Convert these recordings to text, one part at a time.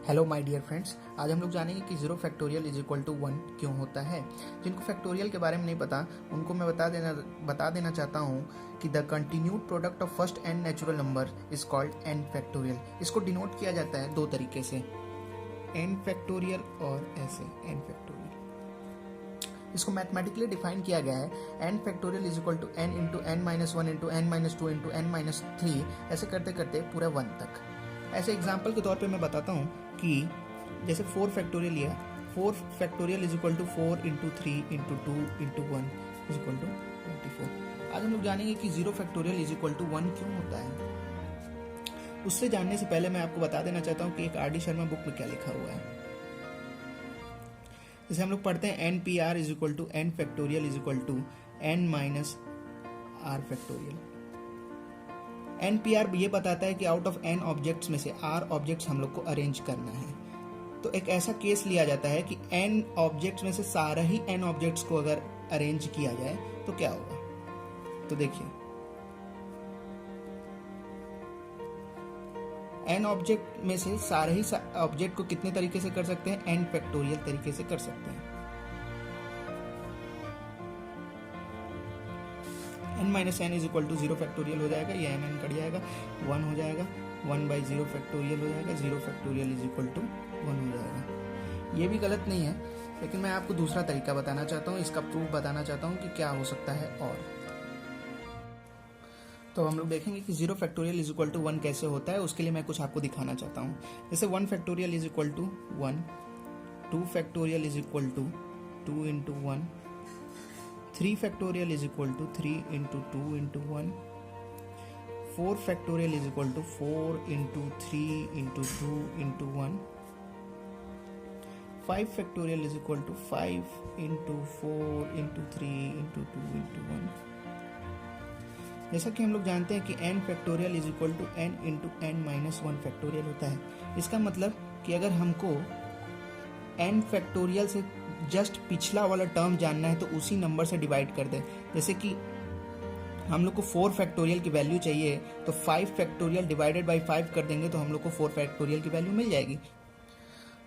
Hello my dear friends, आज हम लोग जानेंगे कि zero factorial is equal to 1 क्यों होता है। जिनको फैक्टोरियल के बारे में नहीं पता उनको मैं बता देना चाहता हूँ कि the continued product of first n natural number is called n factorial. इसको डिनोट किया जाता है दो तरीके से, एन फैक्टोरियल और ऐसे एन फैक्टोरियल। इसको मैथमेटिकली डिफाइन किया गया है, n factorial is equal to n into n minus one into n minus two into n minus three, ऐसे करते करते पूरा 1 तक। ऐसे एग्जाम्पल के तौर पे मैं बताता हूँ कि जैसे 4 फैक्टोरियल लिया, 4 factorial is equal to 4 into 3 into 2 into 1 is equal to 24। आज हम लोग जानेंगे कि zero factorial is equal to 1 क्यों होता है। उससे जानने से पहले मैं आपको बता देना चाहता हूँ कि एक आर.डी. शर्मा बुक में क्या लिखा हुआ है। जैसे हम लोग पढ़ते हैं n P r is equal to n factorial is equal to n minus r factorial. N P r ये बताता है कि आउट ऑफ एन ऑब्जेक्ट्स में से आर ऑब्जेक्ट्स हम लोग को अरेंज करना है। तो एक ऐसा केस लिया जाता है कि एन ऑब्जेक्ट्स में से सारा ही एन ऑब्जेक्ट्स को अगर अरेंज किया जाए तो क्या होगा। तो देखिए, एन ऑब्जेक्ट में से सारे ही ऑब्जेक्ट को कितने तरीके से कर सकते हैं, एन फैक्टोरियल तरीके से कर सकते हैं। N minus n is equal to zero factorial हो जाएगा, ये एन कट जाएगा, 1 हो जाएगा, 1 बाई जीरो फैक्टोरियल हो जाएगा, zero factorial is equal to 1 हो जाएगा। ये भी गलत नहीं है, लेकिन मैं आपको दूसरा तरीका बताना चाहता हूँ, इसका प्रूफ बताना चाहता हूँ कि क्या हो सकता है। और तो हम लोग देखेंगे कि zero factorial is equal to 1 कैसे होता है। उसके लिए मैं कुछ आपको दिखाना चाहता हूँ। जैसे 1 factorial is equal to 1, 2 factorial is equal to 2 into 1, 3 factorial is equal to 3 into 2 into 1, 4 factorial is equal to 4 into 3 into 2 into 1, 5 factorial is equal to 5 into 4 into 3 into 2 into 1। जैसा कि हम लोग जानते हैं कि n factorial is equal to n into n minus 1 factorial होता है। इसका मतलब कि अगर हमको n फैक्टोरियल से जस्ट पिछला वाला टर्म जानना है तो उसी नंबर से डिवाइड कर दें। जैसे कि हम लोग को 4 फैक्टोरियल की वैल्यू चाहिए तो 5 फैक्टोरियल डिवाइडेड बाई 5 कर देंगे तो हम लोग को 4 फैक्टोरियल की वैल्यू मिल जाएगी।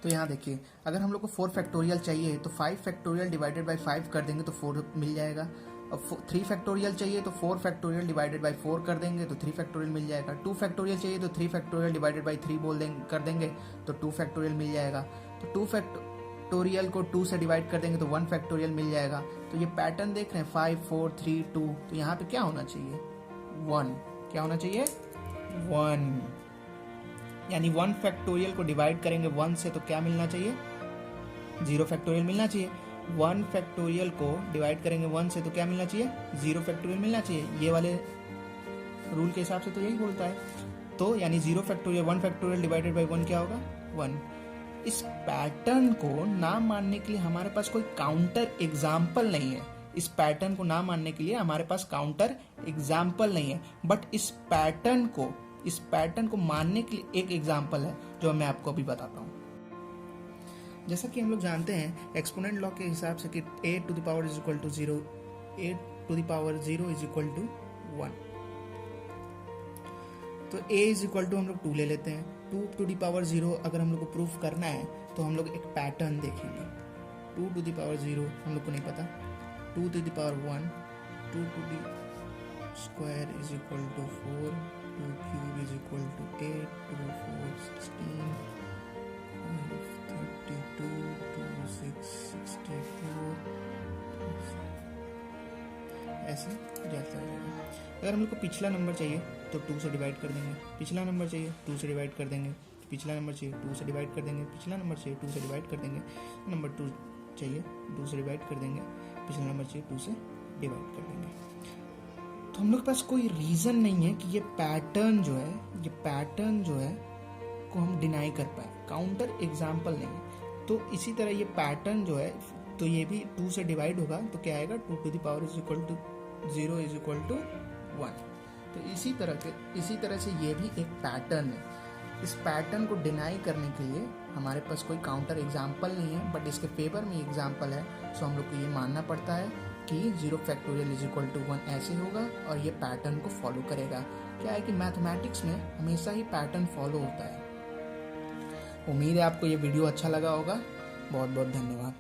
तो यहाँ देखिए, अगर हम लोग को 4 फैक्टोरियल चाहिए तो 5 फैक्टोरियल डिवाइडेड बाई 5 कर देंगे तो 4 मिल जाएगा। अब 3 फैक्टोरियल चाहिए तो 4 फैक्टोरियल डिवाइडेड बाई 4 कर देंगे तो 3 फैक्टोरियल मिल जाएगा। 2 फैक्टोरियल चाहिए तो 3 फैक्टोरियल डिवाइडेड बाई 3 कर देंगे तो 2 फैक्टोरियल मिल जाएगा। तो 2 फैक्टोरियल को 2 से डिवाइड कर देंगे तो 1 फैक्टोरियल मिल जाएगा। तो ये पैटर्न देख रहे हैं, 5 4 3 2, तो यहाँ पे क्या होना चाहिए, 1। क्या होना चाहिए, 1। यानी 1 फैक्टोरियल को डिवाइड करेंगे 1 से तो क्या मिलना चाहिए, 0 फैक्टोरियल मिलना चाहिए। 1 फैक्टोरियल को डिवाइड करेंगे 1 से तो क्या मिलना चाहिए, 0 फैक्टोरियल मिलना चाहिए। ये वाले रूल के हिसाब से तो यही बोलता है। तो यानी 0 फैक्टोरियल 1 फैक्टोरियल डिवाइडेड बाई 1 क्या होगा, 1। इस पैटर्न को ना मानने के लिए हमारे पास कोई काउंटर एग्जाम्पल नहीं है। इस पैटर्न को ना मानने के लिए हमारे पास काउंटर एग्जाम्पल नहीं है, बट इस पैटर्न को मानने के लिए एक एग्जाम्पल है जो मैं आपको अभी बताता हूँ। जैसा कि हम लोग जानते हैं एक्सपोनेंट लॉ के हिसाब से कि a to the power is equal to 0, a to the power 0 is equal to 1। तो a इज इक्वल टू हम लोग 2 ले लेते हैं। 2 टू द पावर 0 अगर हम लोग को प्रूफ करना है तो हम लोग एक पैटर्न देखेंगे। 2 टू द पावर 0 हम लोग को नहीं पता, 2 to the power 1, 2 to the square is equal to 4, 2 cube is equal to 8, 2 4 16, 32, 2 6 64, ऐसे जाता रहेगा। अगर हम लोग को पिछला नंबर चाहिए तो 2 से डिवाइड कर देंगे, पिछला नंबर चाहिए 2 से डिवाइड कर देंगे, पिछला नंबर चाहिए 2 से डिवाइड कर देंगे, पिछला नंबर चाहिए 2 से डिवाइड कर देंगे, नंबर 2 चाहिए 2 से डिवाइड कर देंगे, पिछला नंबर चाहिए 2 से डिवाइड कर देंगे। तो हम लोग के पास कोई रीज़न नहीं है कि ये पैटर्न जो है को हम डिनाई कर पाए, काउंटर एग्जाम्पल नहीं है। तो इसी तरह ये पैटर्न जो है तो ये भी 2 से डिवाइड होगा तो क्या आएगा, 2 to the power is equal to 0 is equal to 1। तो इसी तरह से ये भी एक पैटर्न है। इस पैटर्न को डिनाई करने के लिए हमारे पास कोई काउंटर एग्जाम्पल नहीं है, बट इसके फेवर में एग्जाम्पल है। सो हम लोग को ये मानना पड़ता है कि 0 फैक्टोरियल इज इक्वल टू 1 ऐसे होगा और ये पैटर्न को फॉलो करेगा। क्या है कि मैथमेटिक्स में हमेशा ही पैटर्न फॉलो होता है। उम्मीद है आपको ये वीडियो अच्छा लगा होगा। बहुत बहुत धन्यवाद।